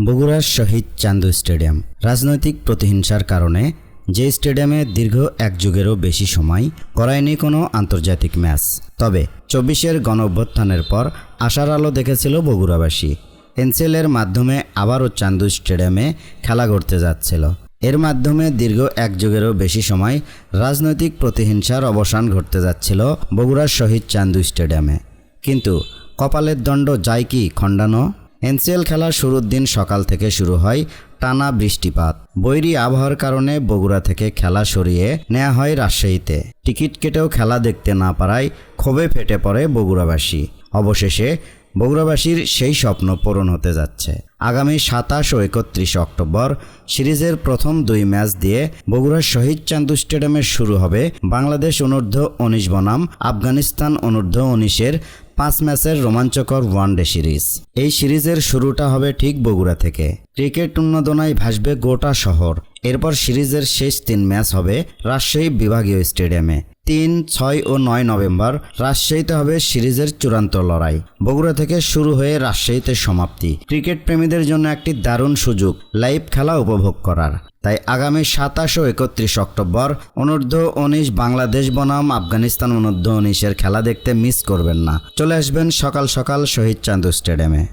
বগুড়ার শহীদ চান্দু স্টেডিয়াম রাজনৈতিক প্রতিহিংসার কারণে যে স্টেডিয়ামে দীর্ঘ এক যুগেরও বেশি সময় করায়নি কোনো আন্তর্জাতিক ম্যাচ। তবে ২৪-এর গণঅভ্যুত্থানের পর আশার আলো দেখেছিল বগুড়াবাসী। এনসিএলের মাধ্যমে আবারও চান্দু স্টেডিয়ামে খেলা গড়তে যাচ্ছিল। এর মাধ্যমে দীর্ঘ এক যুগেরও বেশি সময় রাজনৈতিক প্রতিহিংসার অবসান ঘটতে যাচ্ছিল বগুড়ার শহীদ চান্দু স্টেডিয়ামে। কিন্তু কপালের দণ্ড যায় কি খণ্ডানো। এনসিএল খেলার শুরুর দিন সকাল থেকে শুরু হয় টানা বৃষ্টিপাত। বৈরী আবহাওয়ার কারণে বগুড়া থেকে খেলা সরিয়ে নেওয়া হয় রাজশাহীতে। টিকিট কেটেও খেলা দেখতে না পারায় ক্ষোভে ফেটে পড়ে বগুড়াবাসী। অবশেষে বগুড়াবাসীর সেই স্বপ্ন পূরণ হতে যাচ্ছে। আগামী ২৭ ও ৩১ অক্টোবর সিরিজের প্রথম ২ ম্যাচ দিয়ে বগুড়ার শহীদ চান্দু স্টেডিয়ামে শুরু হবে বাংলাদেশ অনূর্ধ্ব-১৯ বনাম আফগানিস্তান অনূর্ধ্ব-১৯-এর ৫ ম্যাচের রোমাঞ্চকর ওয়ানডে সিরিজ। এই সিরিজের শুরুটা হবে ঠিক বগুড়া থেকে। ক্রিকেট উন্মাদনায় ভাসবে গোটা শহর। এরপর সিরিজের শেষ ৩ ম্যাচ হবে রাজশাহী বিভাগীয় স্টেডিয়ামে। ৩, ৬ ও ৯ নভেম্বর রাজশাহীতে হবে সিরিজের চূড়ান্ত লড়াই। বগুড়া থেকে শুরু হয়ে রাজশাহীতে সমাপ্তি। ক্রিকেট প্রেমীদের জন্য একটি দারুণ সুযোগ লাইভ খেলা উপভোগ করার। তাই আগামী ২৭ ও ৩১ অক্টোবর অনূর্ধ্ব-১৯ বাংলাদেশ বনাম আফগানিস্তান অনূর্ধ্ব-১৯-এর খেলা দেখতে মিস করবেন না। চলে আসবেন সকাল সকাল শহীদ চান্দু স্টেডিয়ামে।